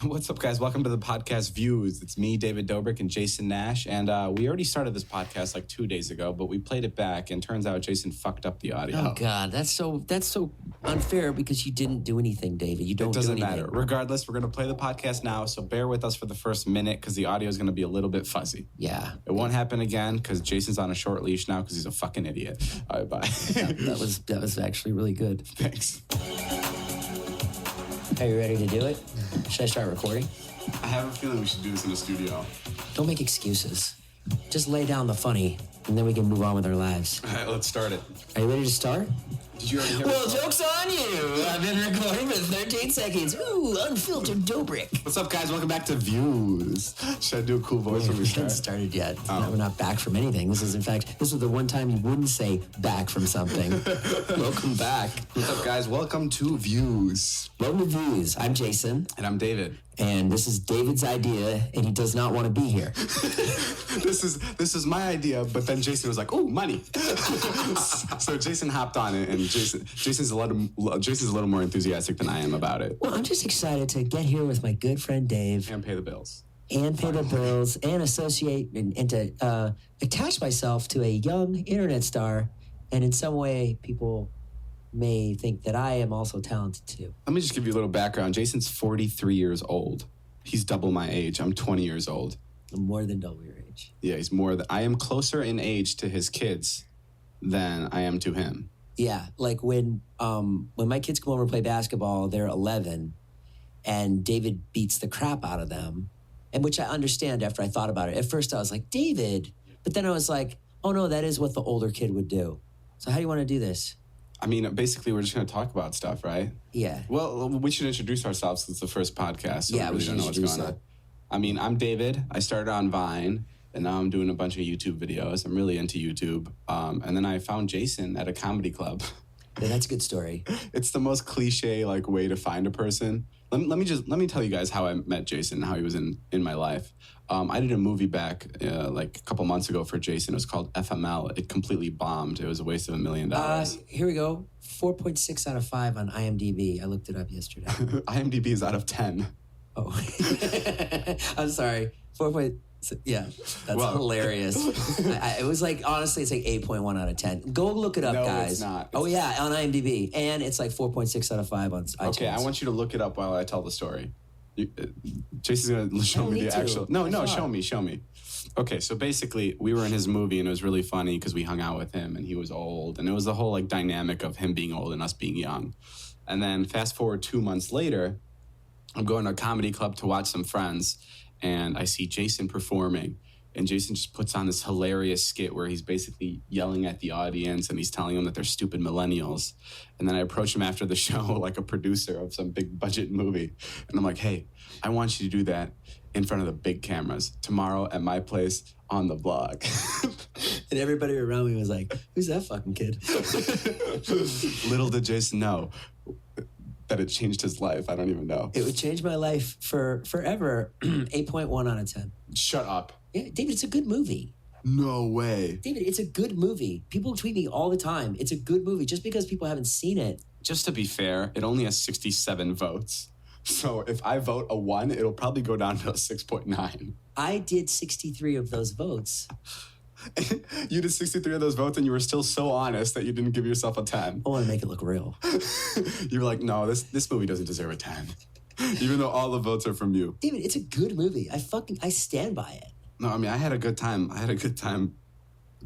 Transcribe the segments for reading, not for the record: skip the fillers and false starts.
What's up, guys? Welcome to the podcast Views. It's me, David Dobrik, and Jason Nash. And we already started this podcast like 2 days ago, but we played it back, and turns out Jason fucked up the audio. Oh, God. That's so unfair because you didn't do anything, David. You don't do anything. It doesn't matter. Regardless, we're going to play the podcast now, so bear with us for the first minute because the audio is going to be a little bit fuzzy. Yeah. It won't happen again because Jason's on a short leash now because he's a fucking idiot. All right, bye. that was actually really good. Thanks. Are you ready to do it? Should I start recording? I have a feeling we should do this in the studio. Don't make excuses. Just lay down the funny, and then we can move on with our lives. All right, let's start it. Are you ready to start? Did you already hear Well, joke's on you. I've been recording for 13 seconds. Ooh, unfiltered Dobrik. What's up, guys? Welcome back to Views. Should I do a cool voice when we We start? haven't started yet. No, we're not back from anything. This is the one time you wouldn't say back from something. Welcome back. What's up, guys? Welcome to Views. Welcome to Views. I'm Jason. And I'm David. And this is David's idea, and he does not want to be here. This is my idea, but then Jason was like, "Oh, money!" So Jason hopped on it, and Jason's a little more enthusiastic than I am about it. Well, I'm just excited to get here with my good friend Dave And pay the bills. and pay the bills and associate and to attach myself to a young internet star, and in some way, people may think that I am also talented too. Let me just give you a little background. Jason's 43 years old. He's double my age. I'm 20 years old. I'm more than double your age. Yeah, he's more than I am closer in age to his kids than I am to him. Yeah, like when my kids come over and play basketball, they're 11, and David beats the crap out of them, and which I understand after I thought about it. At first, I was like, David, but then I was like, oh no, that is what the older kid would do. So how do you want to do this? I mean, basically, we're just going to talk about stuff, right? Yeah. Well, we should introduce ourselves since it's the first podcast. So Yeah, we we really should don't know what's introduce going on. that. I mean, I'm David. I started on Vine, and now I'm doing a bunch of YouTube videos. I'm really into YouTube. And then I found Jason at a comedy club. Yeah, that's a good story. It's the most cliche way to find a person. Let me tell you guys how I met Jason, how he was in my life. I did a movie back a couple months ago for Jason. It was called FML. It completely bombed. It was a waste of $1 million. Here we go. 4.6 out of 5 on IMDb. I looked it up yesterday. IMDb is out of 10. Oh, I'm sorry. 4.6. Yeah, that's hilarious. It was honestly, it's 8.1 out of 10. Go look it up, No, guys. it's not. Oh, yeah, on IMDb. And it's 4.6 out of 5 on iTunes. Okay, I want you to look it up while I tell the story. Jason's going to show me the actual... No, show me. Okay, so basically, we were in his movie, and it was really funny because we hung out with him, and he was old. And it was the whole dynamic of him being old and us being young. And then fast forward 2 months later, I'm going to a comedy club to watch some friends, and I see Jason performing. And Jason just puts on this hilarious skit where he's basically yelling at the audience and he's telling them that they're stupid millennials. And then I approach him after the show like a producer of some big budget movie. And I'm like, hey, I want you to do that in front of the big cameras tomorrow at my place on the blog. And everybody around me was like, who's that fucking kid? Little did Jason know that it changed his life. I don't even know. It would change my life for forever. 8.1 out of 10. Shut up. Yeah, David, it's a good movie. No way. David, it's a good movie. People tweet me all the time. It's a good movie. Just because people haven't seen it. Just to be fair, it only has 67 votes. So if I vote a 1, it'll probably go down to a 6.9. I did 63 of those votes. You did 63 of those votes and you were still so honest that you didn't give yourself a 10. I want to make it look real. You were like, no, this movie doesn't deserve a 10. Even though all the votes are from you. David, it's a good movie. I stand by it. No, I mean, I had a good time. I had a good time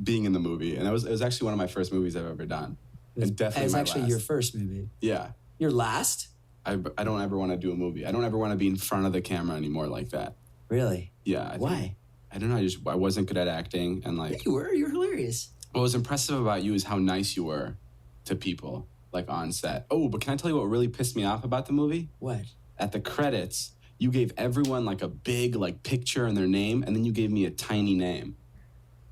being in the movie. And it was actually one of my first movies I've ever done. And definitely It was my actually last. Your first movie. Yeah. Your last? I don't ever want to do a movie. I don't ever want to be in front of the camera anymore like that. Really? Yeah. Why? I don't know. I wasn't good at acting. And Yeah, you were. You're hilarious. what was impressive about you is how nice you were to people on set. Oh, but can I tell you what really pissed me off about the movie? What? At the credits, you gave everyone a big picture and their name, and then you gave me a tiny name.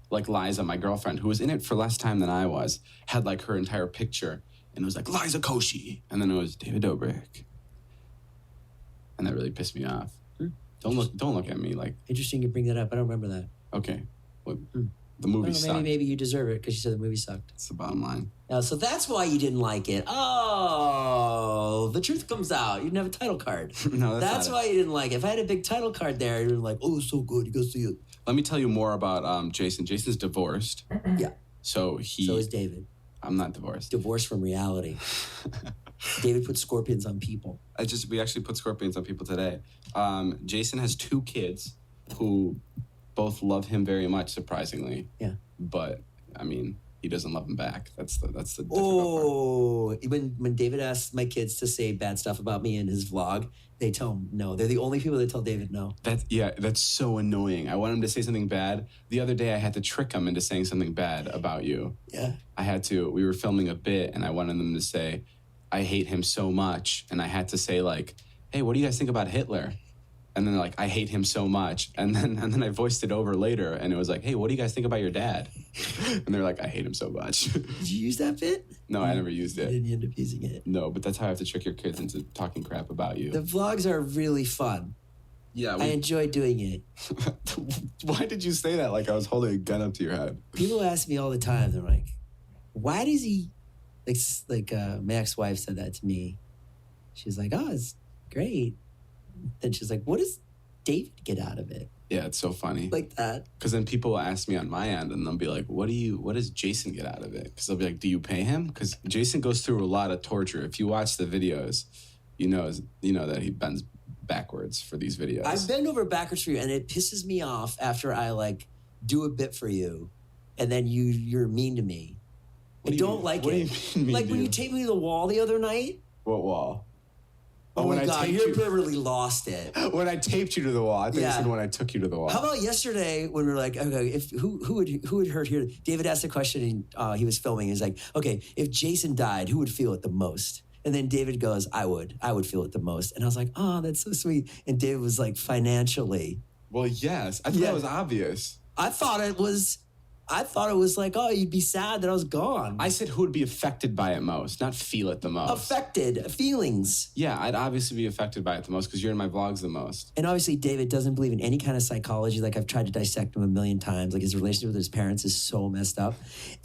Like Liza, my girlfriend, who was in it for less time than I was, had her entire picture, and it was Liza Koshy, and then it was David Dobrik. And that really pissed me off. Don't look at me Interesting you bring that up. I don't remember that. okay. What The movie sucked. Maybe you deserve it because you said the movie sucked. That's the bottom line. So that's why you didn't like it. Oh, the truth comes out. You didn't have a title card. No, that's why you didn't like it. If I had a big title card there, you'd be like, oh, it's so good. You go see it. Let me tell you more about Jason. Jason's divorced. Yeah. So is David. I'm not divorced. Divorced from reality. David put scorpions on people. We actually put scorpions on people today. Jason has 2 kids who both love him very much, surprisingly. Yeah. But I mean, he doesn't love him back. That's the difficult part. When David asks my kids to say bad stuff about me in his vlog, they tell him no. They're the only people that tell David no. That's so annoying. I want him to say something bad. The other day I had to trick him into saying something bad about you. Yeah. I had to. We were filming a bit and I wanted them to say, I hate him so much. And I had to say like, hey, what do you guys think about Hitler? And then they're like, I hate him so much. And then I voiced it over later and it was like, hey, what do you guys think about your dad? And they're like, I hate him so much. Did you use that bit? No, I never used it. Did you end up using it? No, but that's how I have to trick your kids into talking crap about you. The vlogs are really fun. Yeah. I enjoy doing it. Why did you say that like I was holding a gun up to your head? People ask me all the time, they're like, why does he, like my ex-wife said that to me. She's like, oh, it's great. Then she's like, what does David get out of it? Yeah, it's so funny. Like that. Because then people will ask me on my end and they'll be like, what does Jason get out of it? Because they'll be like, do you pay him? Because Jason goes through a lot of torture. If you watch the videos, you know that he bends backwards for these videos. I bend over backwards for you and it pisses me off after I like do a bit for you and then you're mean to me. I don't like it. What do you mean like when you taped me to the wall the other night. What wall? Oh my God, you permanently lost it. When I taped you to the wall. I think you said when I took you to the wall. How about yesterday when we were like, okay, who would hurt here? David asked a question and he was filming. He's like, okay, if Jason died, who would feel it the most? And then David goes, I would feel it the most. And I was like, oh, that's so sweet. And David was like, financially. Well, yes. I thought that was obvious. I thought it was like, oh, you'd be sad that I was gone. I said who would be affected by it most, not feel it the most. Affected, feelings. Yeah, I'd obviously be affected by it the most because you're in my vlogs the most. And obviously David doesn't believe in any kind of psychology. Like I've tried to dissect him a million times. Like his relationship with his parents is so messed up.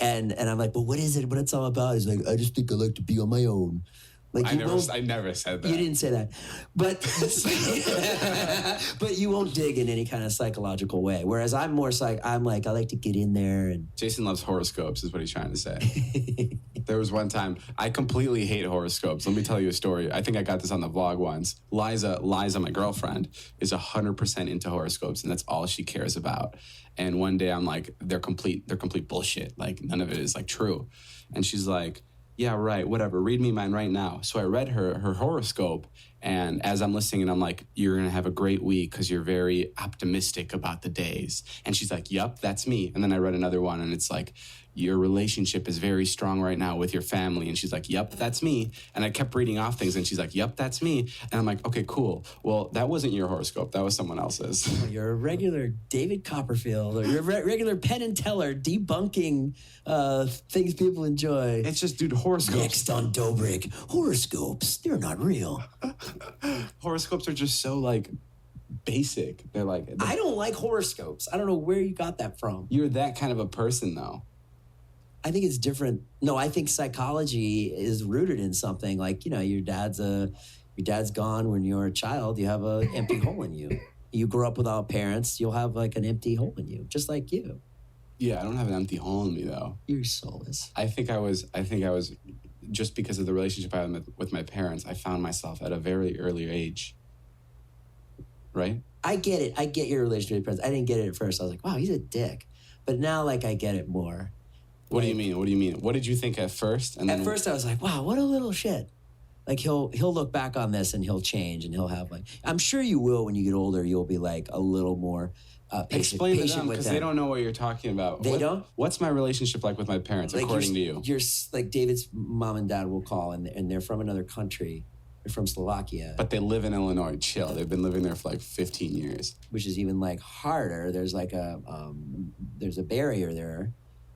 And I'm like, but what is it? What it's all about? He's like, I just think I like to be on my own. Like I never said that. You didn't say that. But but you won't dig in any kind of psychological way. Whereas I'm more I like to get in there and Jason loves horoscopes is what he's trying to say. There was one time I completely hate horoscopes. Let me tell you a story. I think I got this on the vlog once. Liza, my girlfriend, is 100% into horoscopes and that's all she cares about. And one day I'm like, they're complete bullshit. Like none of it is like true. And she's like, yeah, right, whatever. Read me mine right now. So I read her horoscope, and as I'm listening, and I'm like, you're going to have a great week because you're very optimistic about the days. And she's like, yep, that's me. And then I read another one, and it's like, your relationship is very strong right now with your family. And she's like, yep, that's me. And I kept reading off things, and she's like, yep, that's me. And I'm like, okay, cool. Well, that wasn't your horoscope. That was someone else's. Well, you're a regular David Copperfield, or you're a regular Penn and Teller debunking things people enjoy. It's just, dude, horoscopes. Next on Dobrik, horoscopes, they're not real. Horoscopes are just so, like, basic. They're like... I don't like horoscopes. I don't know where you got that from. You're that kind of a person, though. I think it's different. No, I think psychology is rooted in something like, your dad's gone when you're a child. You have an empty hole in you. You grow up without parents. You'll have like an empty hole in you, just like you. Yeah, I don't have an empty hole in me though. You're soulless. I think I was just because of the relationship I had with my parents. I found myself at a very early age. Right? I get it. I get your relationship with parents. I didn't get it at first. I was like, wow, he's a dick. But now, like, I get it more. What do you mean? What do you mean? What did you think at first? And at first, I was like, wow, what a little shit. Like, he'll look back on this and he'll change and he'll have like, I'm sure you will when you get older, you'll be like a little more Explain to them because they don't know what you're talking about. They don't? What's my relationship like with my parents, like according to you? You're like David's mom and dad will call and they're from another country. They're from Slovakia. But they live in Illinois. Chill. They've been living there for like 15 years. Which is even like harder. There's like there's a barrier there.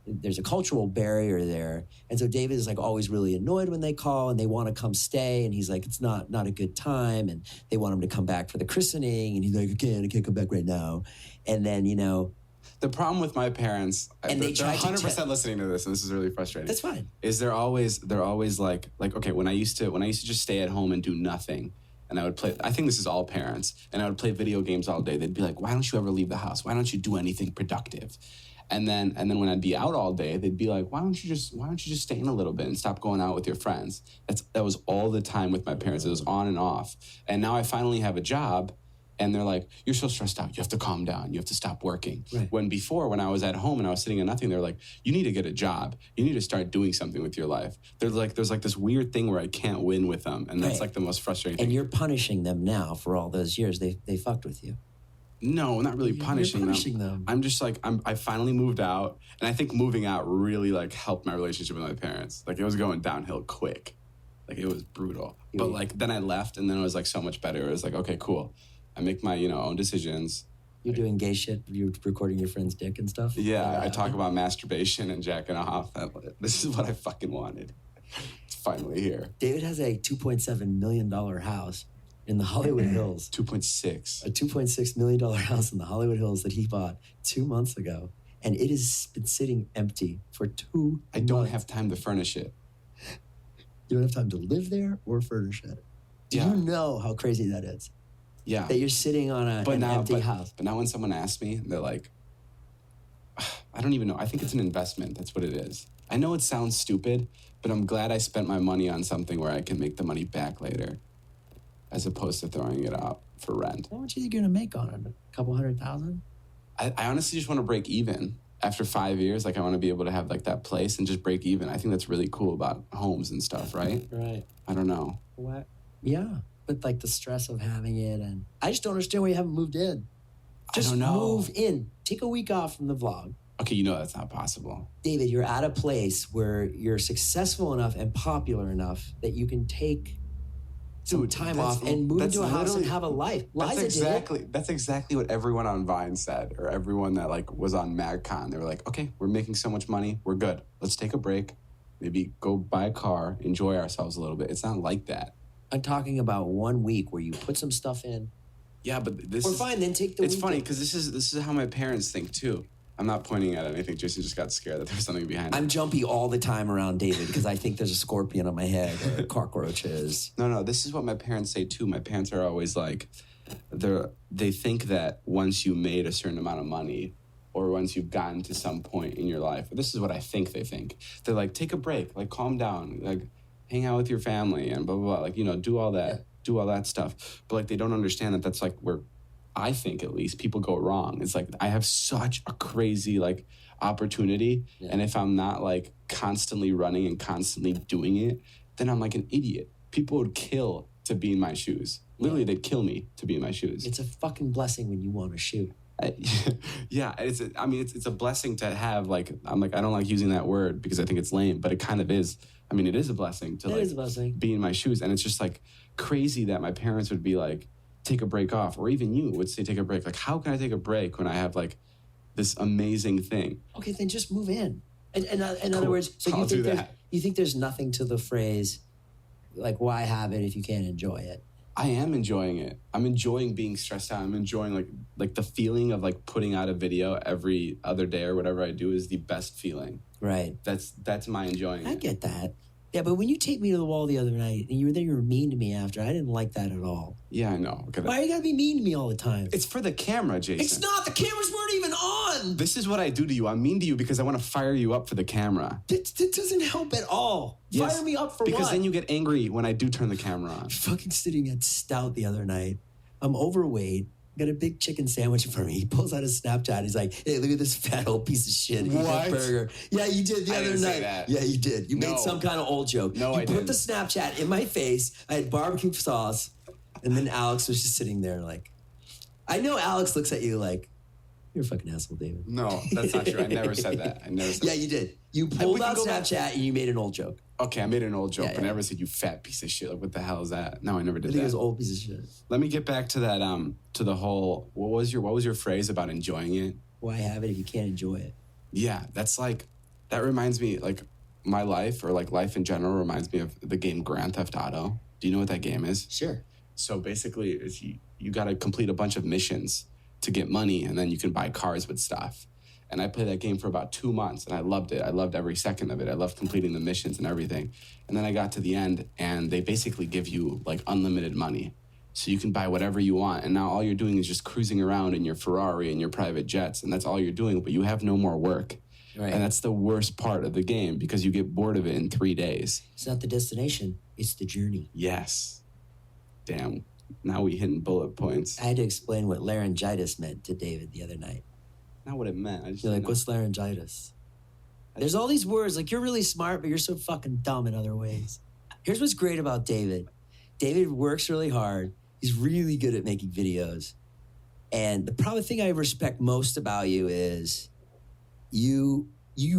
There's a cultural barrier there. And so David is like always really annoyed when they call and they want to come stay. And he's like, it's not a good time. And they want him to come back for the christening. And he's like, I can't come back right now. And then, The problem with my parents, And they're try 100% listening to this, and this is really frustrating. That's fine. Is they're always like okay, when I used to just stay at home and do nothing, and I would play. I think this is all parents, and I would play video games all day. They'd be like, "Why don't you ever leave the house? Why don't you do anything productive?" And then when I'd be out all day, they'd be like, "Why don't you just stay in a little bit and stop going out with your friends?" That was all the time with my parents. It was on and off. And now I finally have a job. And they're like, "You're so stressed out. You have to calm down. You have to stop working." Right. When before, when I was at home and I was sitting at nothing, they're like, "You need to get a job. You need to start doing something with your life." There's like this weird thing where I can't win with them, and that's Right. like the most frustrating thing. And you're punishing them now for all those years they fucked with you. No, not really punishing, You're punishing them. I'm just like I finally moved out, and I think moving out really like helped my relationship with my parents. Like it was going downhill quick, like it was brutal. But like then I left, and then it was like so much better. It was like, okay, cool. I make my, own decisions. You're doing gay shit. You're recording your friend's dick and stuff. Yeah, I talk about masturbation and jacking off. This is what I fucking wanted. It's finally here. David has a $2.7 million house in the Hollywood Hills. 2.6. A $2.6 million house in the Hollywood Hills that he bought 2 months ago. And it has been sitting empty for 2 months. I don't have time to furnish it. You don't have time to live there or furnish it. Do you know how crazy that is? Yeah. That you're sitting on an empty house. But now when someone asks me, they're like, I don't even know. I think it's an investment. That's what it is. I know it sounds stupid, but I'm glad I spent my money on something where I can make the money back later, as opposed to throwing it out for rent. How much do you think you're going to make on it? A couple $100,000? I honestly just want to break even. After 5 years, like I want to be able to have like that place and just break even. I think that's really cool about homes and stuff, right? Right. I don't know. What? Yeah. But like the stress of having it, and I just don't understand why you haven't moved in. Just I don't know. move in. Take a week off from the vlog. Okay, that's not possible. David, you're at a place where you're successful enough and popular enough that you can take some time off and move into a house and have a life. That's exactly what everyone on Vine said, or everyone that like was on MagCon. They were like, okay, we're making so much money, we're good. Let's take a break, maybe go buy a car, enjoy ourselves a little bit. It's not like that. I'm talking about 1 week where you put some stuff in. Yeah, but this is fine. Then take the. It's funny because this is how my parents think too. I'm not pointing at anything. Jason just got scared that there was something behind it. I'm jumpy all the time around David because I think there's a scorpion on my head or cockroaches. No, this is what my parents say too. My parents are always like, they think that once you made a certain amount of money, or once you've gotten to some point in your life, this is what I think they think. They're like, take a break, like calm down, like hang out with your family and blah, blah, blah. Like, do all that stuff. But like, they don't understand that that's like where I think at least people go wrong. It's like, I have such a crazy like opportunity. Yeah. And if I'm not like constantly running and constantly doing it, then I'm like an idiot. People would kill to be in my shoes. Literally, they'd kill me to be in my shoes. It's a fucking blessing when you want to shoot. Yeah, it's a blessing to have like, I don't like using that word because I think it's lame, but it kind of is. I mean, it is a blessing to be in my shoes. And it's just like crazy that my parents would be like, take a break off, or even you would say take a break. Like, how can I take a break when I have like this amazing thing? Okay, then just move in. In other words, so you think there's nothing to the phrase, like, why have it if you can't enjoy it? I am enjoying it. I'm enjoying being stressed out. I'm enjoying like the feeling of like putting out a video every other day or whatever I do is the best feeling. Right. That's my enjoying it. I get that. Yeah, but when you take me to the wall the other night and you were mean to me after, I didn't like that at all. Yeah, I know. Why you gotta be mean to me all the time? It's for the camera, Jason. It's not. The cameras weren't even on. This is what I do to you. I'm mean to you because I want to fire you up for the camera. That doesn't help at all. Yes, fire me up for what? Because then you get angry when I do turn the camera on. Fucking sitting at Stout the other night. I'm overweight. Got a big chicken sandwich in front of me. He pulls out his Snapchat. He's like, hey, look at this fat old piece of shit. Eat that burger. Yeah, you did the other night. Say that. Yeah, you did. You made some kind of old joke. No, I didn't. You put the Snapchat in my face. I had barbecue sauce. And then Alex was just sitting there like, I know Alex looks at you like, you're a fucking asshole, David. No, that's not true. I never said that. Yeah, you did. You pulled out Snapchat and you made an old joke. Okay, I made an old joke, but I never said you fat piece of shit. Like, what the hell is that? No, I never did that. I think it was old piece of shit. Let me get back to that. To the whole. What was your phrase about enjoying it? Why have it if you can't enjoy it? Yeah, that reminds me like my life or like life in general reminds me of the game Grand Theft Auto. Do you know what that game is? Sure. So basically, you got to complete a bunch of missions to get money, and then you can buy cars with stuff. And I played that game for about 2 months, and I loved it. I loved every second of it. I loved completing the missions and everything. And then I got to the end, and they basically give you like unlimited money. So you can buy whatever you want. And now all you're doing is just cruising around in your Ferrari and your private jets, and that's all you're doing, but you have no more work. Right. And that's the worst part of the game because you get bored of it in 3 days. It's not the destination, it's the journey. Yes. Damn. Now we hitting bullet points. I had to explain what laryngitis meant to David the other night. Not what it meant. I just You're like, know. what's laryngitis? There's all these words, like you're really smart, but you're so fucking dumb in other ways. Here's what's great about David. David works really hard. He's really good at making videos. And the probably thing I respect most about you is you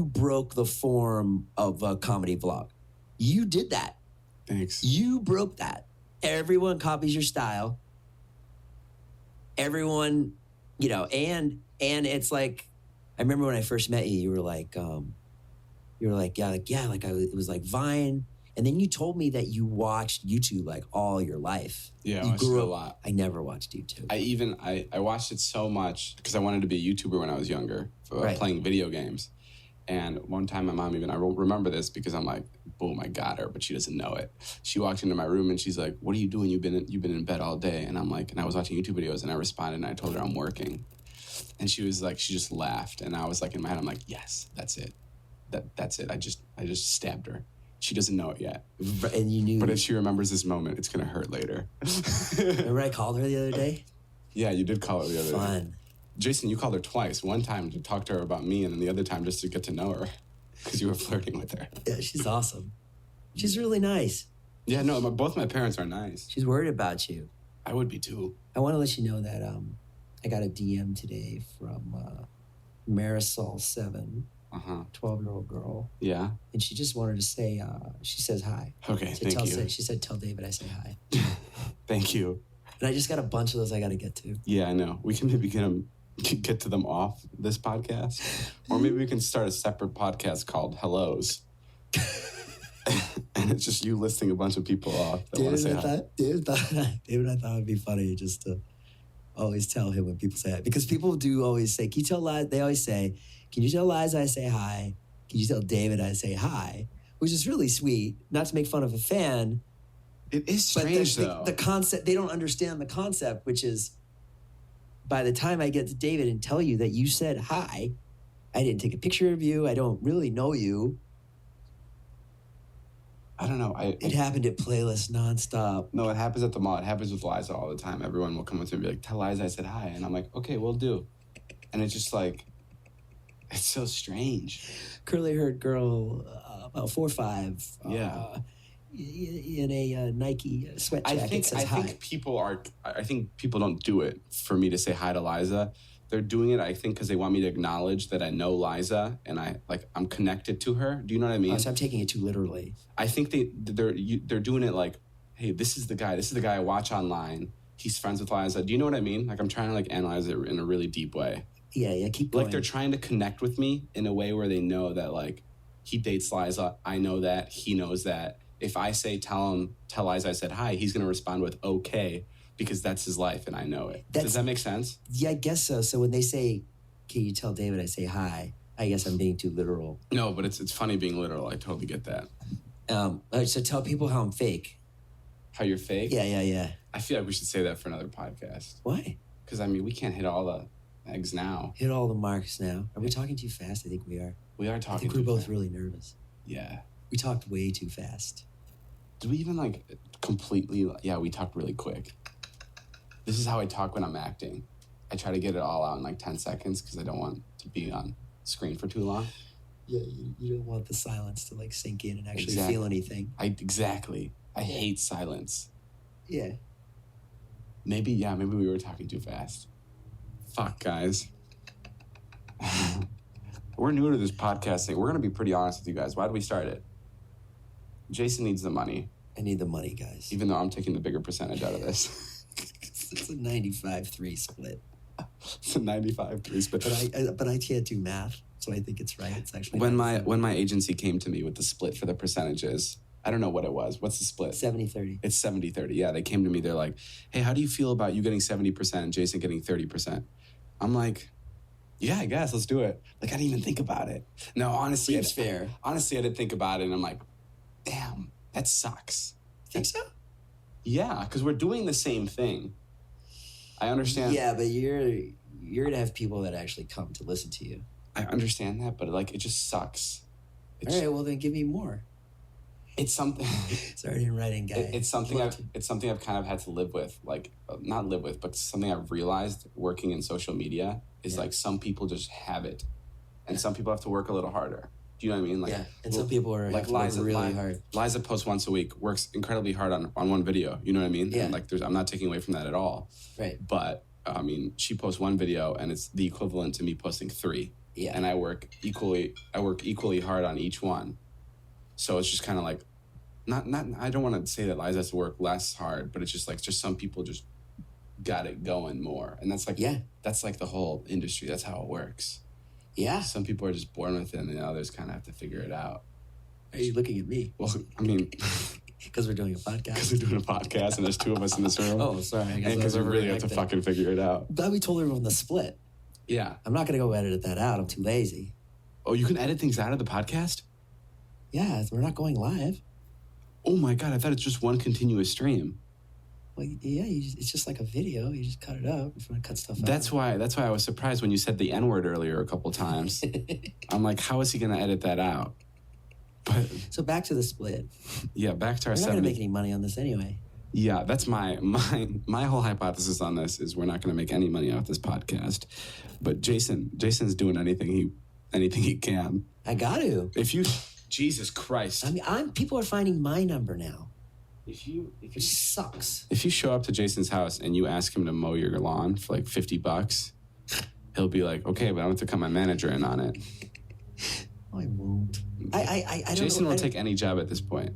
broke the form of a comedy vlog. You did that. Thanks. You broke that. Everyone copies your style. Everyone, and it's like, I remember when I first met you, you were like, it was like Vine. And then you told me that you watched YouTube like all your life. Yeah, you I watched it a lot. I never watched YouTube. I watched it so much because I wanted to be a YouTuber when I was younger, playing video games. And one time my mom I remember this because I'm like, boom, I got her, but she doesn't know it. She walked into my room and she's like, what are you doing? You've been in bed all day. And I'm like, and I was watching YouTube videos and I responded and I told her I'm working. And she was like, she just laughed. And I was like, in my head, I'm like, yes, that's it. That's it. I just stabbed her. She doesn't know it yet. And you knew. But if she remembers this moment, it's going to hurt later. Remember I called her the other day? Yeah, you did call her the other day. Fun. Jason, you called her twice. One time to talk to her about me, and then the other time just to get to know her because you were flirting with her. Yeah, she's awesome. She's really nice. Yeah, no, both my parents are nice. She's worried about you. I would be too. I want to let you know that I got a DM today from Marisol7, 12-year-old girl. Yeah. And she just wanted to say, she says hi. Okay, thank you. She said, tell David I say hi. Thank you. And I just got a bunch of those I got to get to. Yeah, I know. We can maybe get to them off this podcast. Or maybe we can start a separate podcast called Hellos. And it's just you listing a bunch of people off that want to say hi. David, I thought it'd be funny just to always tell him when people say hi. Because people do always say, can you tell Liza? They always say, can you tell Liza I say hi? Can you tell David I say hi? Which is really sweet. Not to make fun of a fan. It is strange, though. The concept, they don't understand the concept, which is by the time I get to David and tell you that you said hi, I didn't take a picture of you. I don't really know you. I don't know. It happened at Playlist nonstop. No, it happens at the mall. It happens with Liza all the time. Everyone will come up to me and be like, tell Liza I said hi. And I'm like, okay, we'll do. And it's just like, it's so strange. Curly-haired girl, about 4 or 5. Yeah. In a Nike sweat jacket says hi. I think people don't do it for me to say hi to Liza. They're doing it, I think, because they want me to acknowledge that I know Liza and I'm connected to her. Do you know what I mean? Oh, so I'm taking it too literally. I think they're doing it like, hey, this is the guy I watch online. He's friends with Liza. Do you know what I mean? Like I'm trying to analyze it in a really deep way. Yeah, keep going. Like they're trying to connect with me in a way where they know that like he dates Liza. I know that. He knows that. If I say tell Liza I said hi, he's going to respond with okay because that's his life and I know it. Does that make sense? Yeah, I guess so. So when they say, can you tell David I say hi, I guess I'm being too literal. No, but it's funny being literal. I totally get that. All right, so tell people how I'm fake. How you're fake? Yeah. I feel like we should say that for another podcast. Why? Because, we can't hit all the eggs now. Hit all the marks now. Are we talking too fast? I think we are. We are talking I think we're both really nervous. Yeah. We talked way too fast. Did we even completely? Yeah, we talked really quick. This is how I talk when I'm acting. I try to get it all out in 10 seconds because I don't want to be on screen for too long. Yeah, you don't want the silence to sink in and actually feel anything. Exactly. I hate silence. Yeah. Maybe we were talking too fast. Fuck, guys. We're new to this podcast thing. We're going to be pretty honest with you guys. Why did we start it? Jason needs the money. I need the money, guys. Even though I'm taking the bigger percentage out of this. It's a 95-3 split. It's a 95-3 split. But I can't do math, so I think it's right. It's actually when my agency came to me with the split for the percentages, I don't know what it was. What's the split? 70-30. It's 70-30. Yeah, they came to me. They're like, hey, how do you feel about you getting 70% and Jason getting 30%? I'm like, Yeah, I guess. Let's do it. Like, I didn't even think about it. No, honestly. Seems fair. Honestly, I didn't think about it, and I'm like, damn, that sucks. Think so? Yeah, because we're doing the same thing. I understand. Yeah, but you're going to have people that actually come to listen to you. I understand that, but, like, it just sucks. All right, well, then give me more. It's something. Sorry, I didn't write in, guy. It's something I've kind of had to live with. Like, not live with, but something I've realized working in social media is like some people just have it, and some people have to work a little harder. Do you know what I mean? Like, yeah, and some people are like Liza, really hard. Liza posts once a week, works incredibly hard on one video. You know what I mean? Yeah. And like, I'm not taking away from that at all. Right. But I mean, she posts one video, and it's the equivalent to me posting 3. Yeah. And I work equally hard on each one. So it's just kind of like, not. I don't want to say that Liza has to work less hard, but it's just like some people just got it going more, and that's like that's like the whole industry. That's how it works. Yeah. Some people are just born with it, and the others kind of have to figure it out. Are you looking at me? Well, I mean, because we're doing a podcast. Because we're doing a podcast, and there's 2 of us in this room. Oh, sorry. I guess and because we really have to fucking figure it out. Glad we told everyone the split. Yeah. I'm not going to go edit that out. I'm too lazy. Oh, you can edit things out of the podcast? Yeah, we're not going live. Oh my God, I thought it's just one continuous stream. Well, yeah, it's just like a video. You just cut it up if you want to cut stuff out. That's why I was surprised when you said the N-word earlier a couple times. I'm like, how is he going to edit that out? But so back to the split. Yeah, back to our 70. We're not going to make any money on this anyway. Yeah, that's my whole hypothesis on this is we're not going to make any money off this podcast. But Jason's doing anything he can. I got to. Jesus Christ. I mean, people are finding my number now. It sucks. If you show up to Jason's house and you ask him to mow your lawn for like $50, he'll be like, okay, but I have to cut my manager in on it. I won't. I don't Jason know. will take any job at this point.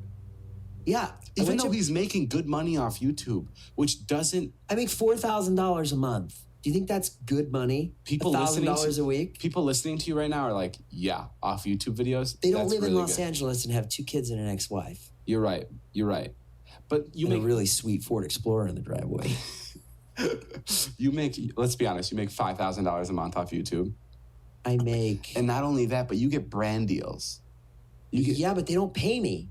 Yeah. Even though he's making good money off YouTube, which doesn't... I make $4,000 a month. Do you think that's good money? People $1,000 a week? People listening to you right now are like, yeah, off YouTube videos. They don't live in Los Angeles and have 2 kids and an ex-wife. You're right. But you make a really sweet Ford Explorer in the driveway. Let's be honest, you make $5,000 a month off YouTube. I make... And not only that, but you get brand deals. Yeah, but they don't pay me.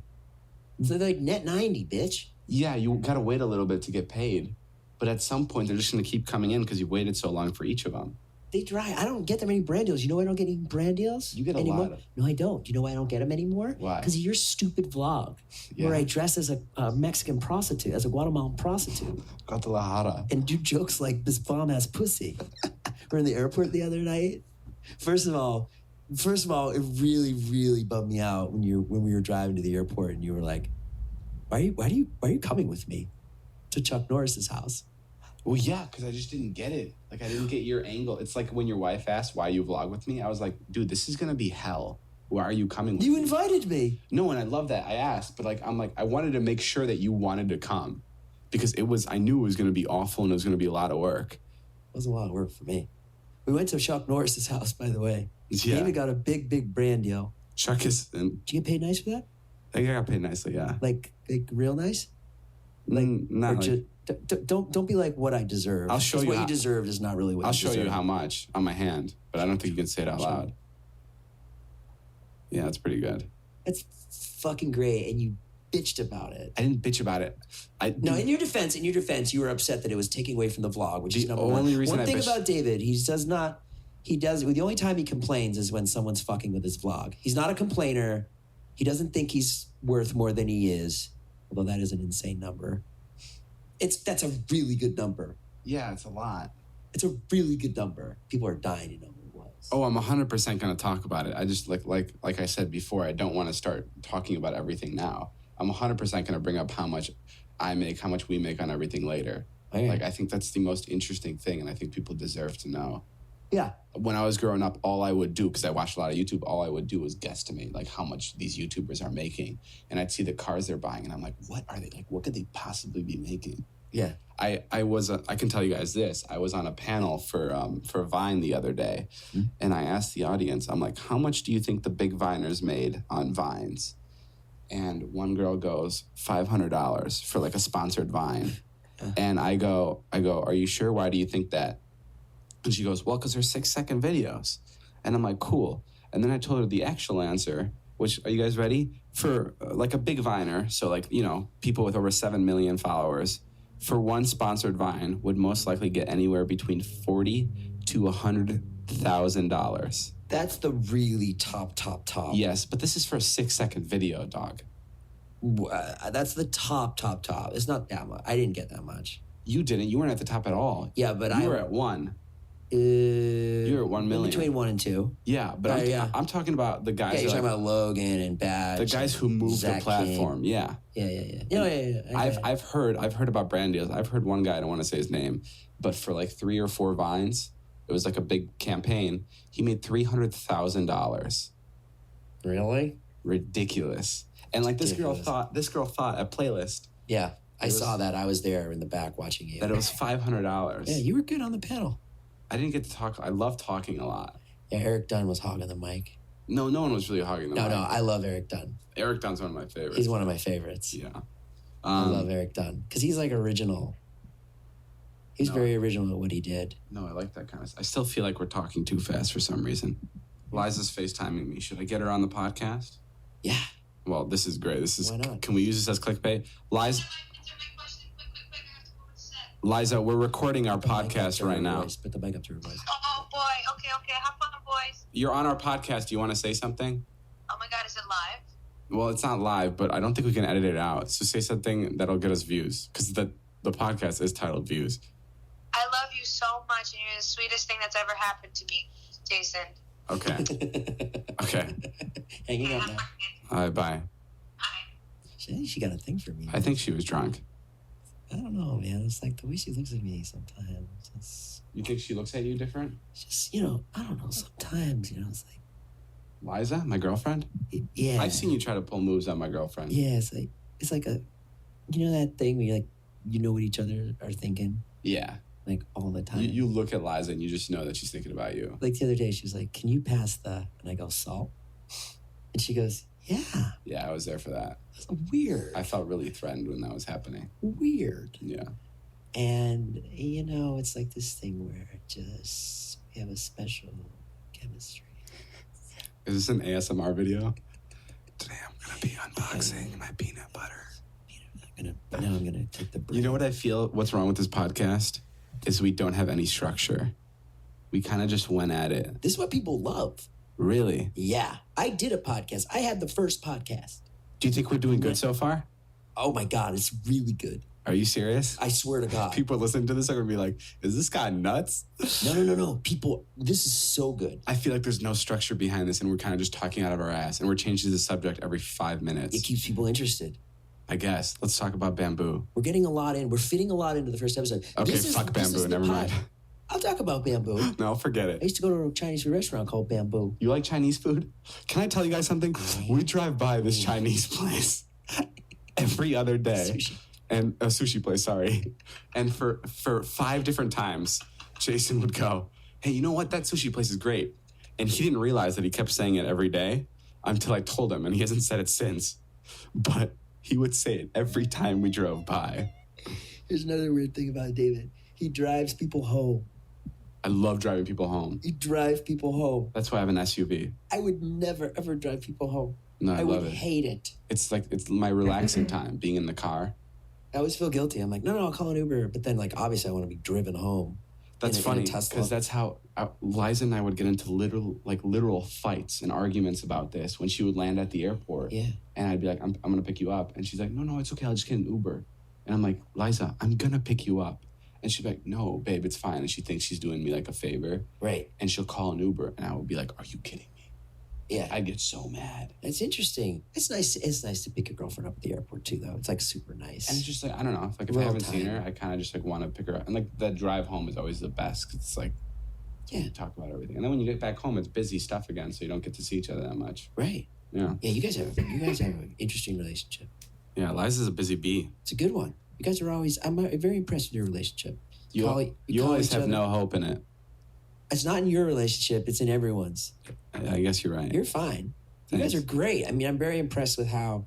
They're like net 90, bitch. Yeah, you got to wait a little bit to get paid. But at some point, they're just going to keep coming in because you've waited so long for each of them. They try. I don't get that many brand deals. You know why I don't get any brand deals? You get a lot of... No, I don't. You know why I don't get them anymore? Why? Because of your stupid vlog where I dress as a Mexican prostitute, as a Guatemalan prostitute. Guadalajara. And do jokes like this bomb-ass pussy. We're in the airport the other night. First of all, it really, really bummed me out when we were driving to the airport and you were like, why are you coming with me to Chuck Norris's house? Well, yeah, because I just didn't get it. Like, I didn't get your angle. It's like when your wife asked why you vlog with me. I was like, dude, this is going to be hell. Why are you coming with me? You invited me. No, and I love that. I asked, but I wanted to make sure that you wanted to come because I knew it was going to be awful and it was going to be a lot of work. It wasn't a lot of work for me. We went to Chuck Norris's house, by the way. Yeah. David got a big brand deal. Chuck is... Did you get paid nice for that? I got paid nicely, yeah. Like real nice? Don't be like what I deserve. I'll show you what you deserved is not really what I'll you deserve. show you how much on my hand, but I don't think you can say it out loud. Yeah, it's pretty good. It's fucking great, and you bitched about it. I didn't bitch about it. In your defense, you were upset that it was taking away from the vlog, which is number one. One thing about David, the only time he complains is when someone's fucking with his vlog. He's not a complainer. He doesn't think he's worth more than he is, although that is an insane number. That's a really good number. Yeah, it's a lot. It's a really good number. People are dying to know what it was. Oh, I'm 100% going to talk about it. I just, like I said before, I don't want to start talking about everything now. I'm 100% going to bring up how much I make, how much we make on everything later. Okay. Like, I think that's the most interesting thing, and I think people deserve to know. Yeah. When I was growing up, all I would do, because I watched a lot of YouTube, all I would do was guesstimate, like, how much these YouTubers are making. And I'd see the cars they're buying, and I'm like, what are they? Like, what could they possibly be making? Yeah. I can tell you guys this. I was on a panel for Vine the other day, and I asked the audience, I'm like, how much do you think the big Viners made on Vines? And one girl goes, $500 for, like, a sponsored Vine. And I go, are you sure? Why do you think that? And she goes, well, because they're 6-second videos. And I'm like, cool. And then I told her the actual answer, which, are you guys ready? For like a big Viner, so like, you know, people with over 7 million followers, for one sponsored Vine would most likely get anywhere between $40,000 to $100,000. That's the really top. Yes, but this is for a 6-second video, dog. That's the top. It's not that much. I didn't get that much. You didn't. You weren't at the top at all. Yeah, but you were at 1. You were at 1 million. Between 1 and 2. Yeah, but I'm talking about the guys. Yeah, you're talking about Logan and Badge. The guys who moved Zach the platform. King. Yeah. Yeah. I've heard about brand deals. I've heard one guy, I don't want to say his name, but for like 3 or 4 Vines, it was like a big campaign. He made $300,000. Really? Ridiculous. And like this girl thought a playlist. Yeah, I saw that. I was there in the back watching you. That it was $500. Yeah, you were good on the panel. I didn't get to talk. I love talking a lot. Yeah, Eric Dunn was hogging the mic. No one was really hogging the mic. No, I love Eric Dunn. Eric Dunn's one of my favorites. He's one of my favorites. Yeah. I love Eric Dunn because he's like original. He's very original at what he did. No, I like that kind of stuff. I still feel like we're talking too fast for some reason. Liza's FaceTiming me. Should I get her on the podcast? Yeah. Well, this is great. Why not? Can we use this as clickbait? Liza, we're recording our podcast right now. Put the mic up to her voice. Oh, boy. Okay. Have fun, boys. You're on our podcast. Do you want to say something? Oh, my God. Is it live? Well, it's not live, but I don't think we can edit it out. So say something that'll get us views, because the podcast is titled Views. I love you so much, and you're the sweetest thing that's ever happened to me, Jason. Okay. Okay. Hanging up now. All right, bye. Bye. She got a thing for me. I think she was drunk. I don't know, man. It's like the way she looks at me sometimes. You think she looks at you different? It's just, I don't know. Sometimes, it's like. Liza, my girlfriend? Yeah. I've seen you try to pull moves on my girlfriend. Yeah, it's like a, that thing where you're like, what each other are thinking. Yeah. Like all the time. You look at Liza and you just know that she's thinking about you. Like the other day, she was like, can you pass and I go, salt? And she goes, yeah. Yeah, I was there for that. That's weird. I felt really threatened when that was happening. Weird. Yeah. And, it's like this thing where we have a special chemistry. Is this an ASMR video? Today I'm going to be unboxing my peanut butter. I'm gonna take the break. You know what I feel? What's wrong with this podcast is we don't have any structure. We kind of just went at it. This is what people love. Really? Yeah. I did a podcast. I had the first podcast. Do you think we're doing good so far? Oh my God, it's really good. Are you serious? I swear to God. People listening to this are going to be like, is this guy nuts? No. People, this is so good. I feel like there's no structure behind this and we're kind of just talking out of our ass and we're changing the subject every 5 minutes. It keeps people interested. I guess. Let's talk about bamboo. We're getting a lot in. We're fitting a lot into the first episode. Okay, fuck bamboo. Never mind. I'll talk about bamboo. No, forget it. I used to go to a Chinese food restaurant called Bamboo. You like Chinese food? Can I tell you guys something? We drive by this Chinese place every other day. Sushi. And a sushi place, sorry. And for 5 different times, Jason would go, hey, you know what? That sushi place is great. And he didn't realize that he kept saying it every day until I told him, and he hasn't said it since. But he would say it every time we drove by. Here's another weird thing about David. He drives people home. I love driving people home. He drives people home. That's why I have an SUV. I would never, ever drive people home. No, I love would it. hate it. It's my relaxing time, being in the car. I always feel guilty. I'm like, no, I'll call an Uber. But then, obviously I want to be driven home. That's funny, because that's how Liza and I would get into literal fights and arguments about this when she would land at the airport. Yeah. And I'd be like, I'm going to pick you up. And she's like, no, it's okay. I'll just get an Uber. And I'm like, Liza, I'm going to pick you up. And she'd be like, no, babe, it's fine. And she thinks she's doing me a favor. Right. And she'll call an Uber. And I would be like, are you kidding me? Yeah. I'd get so mad. It's interesting. It's nice to pick your girlfriend up at the airport too, though. It's super nice. And it's just I don't know. If I haven't seen her, I kind of just want to pick her up. And the drive home is always the best. 'Cause it's you talk about everything. And then when you get back home, it's busy stuff again. So you don't get to see each other that much. Right. Yeah. Yeah, you guys have an interesting relationship. Yeah, Liza's a busy bee. It's a good one. You guys are always, I'm very impressed with your relationship. You always have no hope in it. It's not in your relationship, it's in everyone's. I guess you're right. You're fine. Thanks. You guys are great. I mean, I'm very impressed with how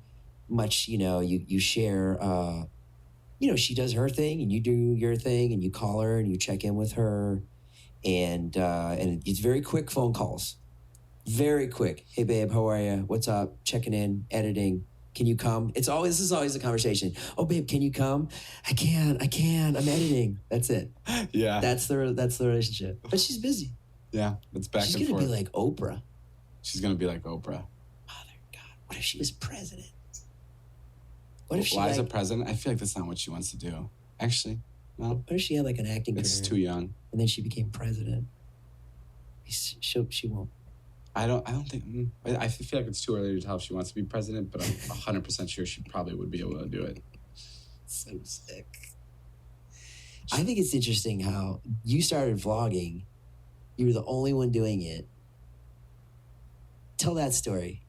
much, you share, she does her thing and you do your thing and you call her and you check in with her. and it's very quick phone calls. Very quick. Hey, babe, how are you? What's up? Checking in, editing. Can you come? This is always a conversation. Oh, babe, can you come? I can. I'm editing. That's it. Yeah. That's the relationship. But she's busy. Yeah, it's back She's and forth. gonna be like Oprah. She's going to be like Oprah. Mother God. What if she was president? What if she Liza president? I feel like that's not what she wants to do. Actually, no. What if she had like an acting It's career too young. and then she became president? She won't. I don't think. I feel like it's too early to tell if she wants to be president, but I'm 100% sure she probably would be able to do it. So sick. I think it's interesting how you started vlogging. You were the only one doing it. Tell that story.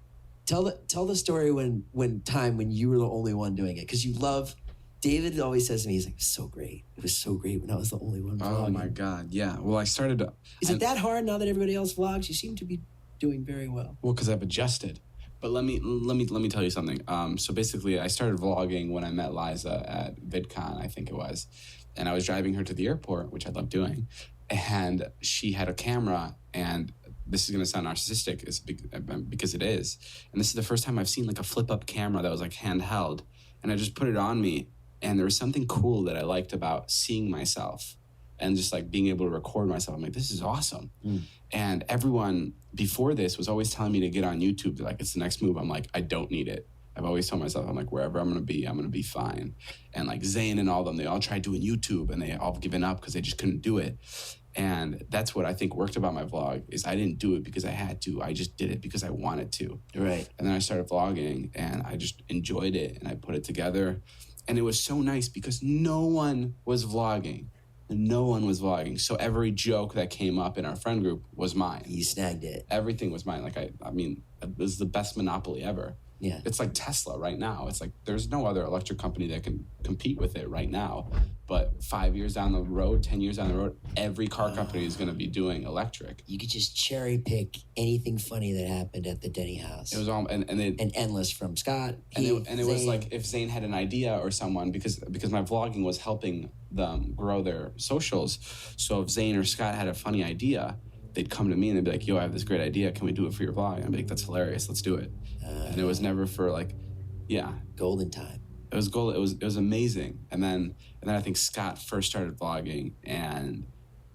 Tell the story when you were the only one doing it, because you love. David always says to me, he's like, "So great. It was so great when I was the only one vlogging." Oh my God, yeah. Well, I started. Is it that hard now that everybody else vlogs? You seem to be doing very well. Well, because I've adjusted. But let me tell you something. So basically, I started vlogging when I met Liza at VidCon, I think it was, and I was driving her to the airport, which I love doing, and she had a camera, and this is gonna sound narcissistic, because it is, and this is the first time I've seen like a flip up camera that was like handheld, and I just put it on me, and there was something cool that I liked about seeing myself, and just like being able to record myself. I'm like, this is awesome. And everyone before this was always telling me to get on YouTube. They're like, it's the next move. I'm like, I don't need it. I've always told myself, I'm like, wherever I'm going to be fine. And like Zayn and all of them, they all tried doing YouTube and they all given up because they just couldn't do it. And that's what I think worked about my vlog is I didn't do it because I had to. I just did it because I wanted to. Right. And then I started vlogging and I just enjoyed it and I put it together. And it was so nice because no one was vlogging. No one was vlogging. So every joke that came up in our friend group was mine. You snagged it. Everything was mine. Like, I mean, it was the best monopoly ever. Yeah. It's like Tesla right now. It's like there's no other electric company that can compete with it right now. But 5 years down the road, 10 years down the road, every car company is going to be doing electric. You could just cherry pick anything funny that happened at the Denny house. It was all and endless from Scott. And Heath, it was like if Zayn had an idea or someone because my vlogging was helping them grow their socials. So if Zayn or Scott had a funny idea, they'd come to me and they'd be like, "Yo, I have this great idea. Can we do it for your vlog?" And I'd be like, "That's hilarious. Let's do it." And it was never for like, yeah, golden time. It was gold. It was amazing. And then I think Scott first started vlogging, and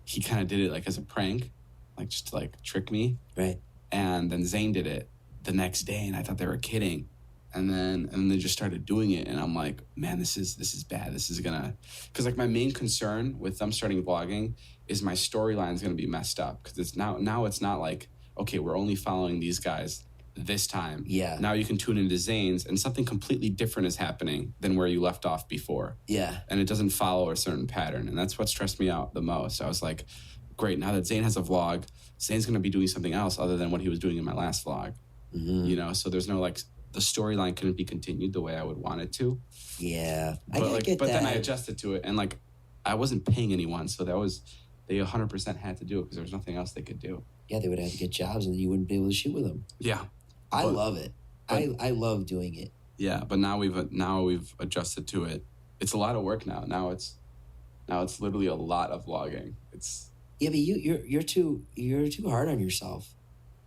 he kind of did it like as a prank, like just to like trick me. Right. And then Zayn did it the next day, and I thought they were kidding. And then they just started doing it, and I'm like, man, this is bad. This is gonna, because like my main concern with them starting vlogging is my storyline is gonna be messed up because it's now it's not like, okay, we're only following these guys this time. Yeah. Now you can tune into Zayn's and something completely different is happening than where you left off before. Yeah. And it doesn't follow a certain pattern. And that's what stressed me out the most. I was like, great, now that Zayn has a vlog, Zayn's going to be doing something else other than what he was doing in my last vlog. Mm-hmm. You know, so there's no like, the storyline couldn't be continued the way I would want it to. Yeah. But then I adjusted to it and like, I wasn't paying anyone. So they 100% had to do it because there was nothing else they could do. Yeah, they would have to get jobs and you wouldn't be able to shoot with them. Yeah. I love it. I love doing it. Yeah, but now we've adjusted to it. It's a lot of work now. Now it's literally a lot of vlogging. It's but you're too hard on yourself.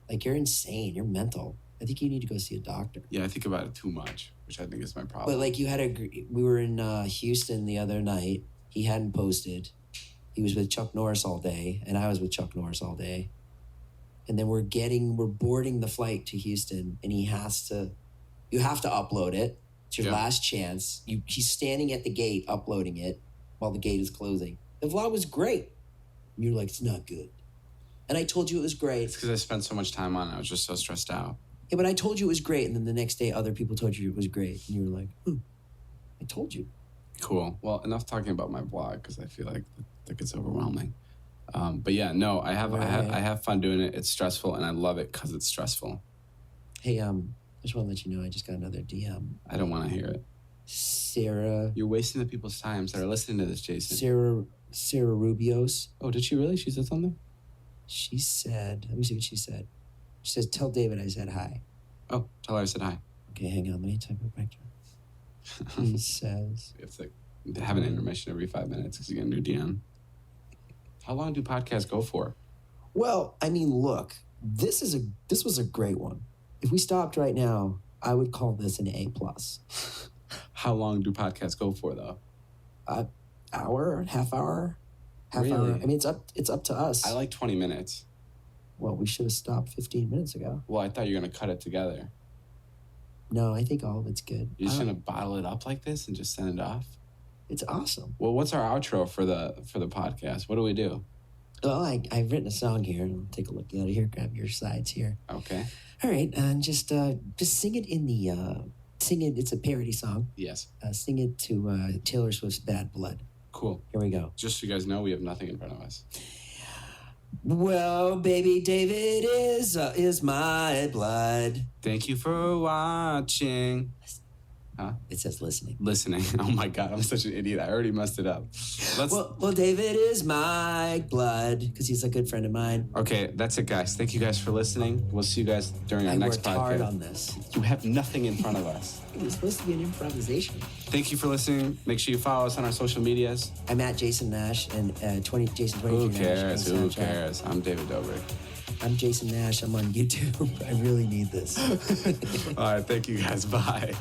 Like you're insane. You're mental. I think you need to go see a doctor. Yeah, I think about it too much, which I think is my problem. But like we were in Houston the other night. He hadn't posted. He was with Chuck Norris all day, and I was with Chuck Norris all day. And then we're boarding the flight to Houston, and you have to upload it. It's your last chance. He's standing at the gate uploading it while the gate is closing. The vlog was great. And you're like, it's not good. And I told you it was great. It's because I spent so much time on it. I was just so stressed out. Yeah, but I told you it was great, and then the next day other people told you it was great, and you were like, I told you. Cool. Well, enough talking about my vlog because I feel like that gets overwhelming. But yeah, no, I have fun doing it. It's stressful, and I love it because it's stressful. Hey, I just want to let you know I just got another DM. I don't want to hear it. Sarah. You're wasting the people's times that are listening to this, Jason. Sarah Rubios. Oh, did she really? She said something? She said, let me see what she said. She says, tell David I said hi. Oh, tell her I said hi. Okay, hang on. Let me type it back to her. He says. We have to have an intermission every 5 minutes because you get a new DM. How long do podcasts go for? Well, I mean, look, this was a great one. If we stopped right now, I would call this an A+. How long do podcasts go for, though? Hour, half hour. Really? Hour. I mean, it's up to us. I like 20 minutes. Well, we should have stopped 15 minutes ago. Well, I thought you were going to cut it together. No, I think all of it's good. You're just going to bottle it up like this and just send it off? It's awesome. Well, what's our outro for the podcast? What do we do? Well, I've written a song here. I'll take a look at it here. Grab your sides here. Okay. All right, and just sing it in the sing it. It's a parody song. Yes. Sing it to Taylor Swift's "Bad Blood." Cool. Here we go. Just so you guys know, we have nothing in front of us. Well, baby, David is my blood. Thank you for watching. Huh? It says listening. Listening. Oh my God, I'm such an idiot. I already messed it up. Well, David is my blood because he's a good friend of mine. Okay, that's it, guys. Thank you guys for listening. We'll see you guys during our next podcast. I worked hard on this. You have nothing in front of us. It was supposed to be an improvisation. Thank you for listening. Make sure you follow us on our social medias. I'm at Jason Nash and Jason 23 Who Nash. cares? Who cares? I'm David Dobrik. I'm Jason Nash. I'm on YouTube. I really need this. All right, thank you guys. Bye.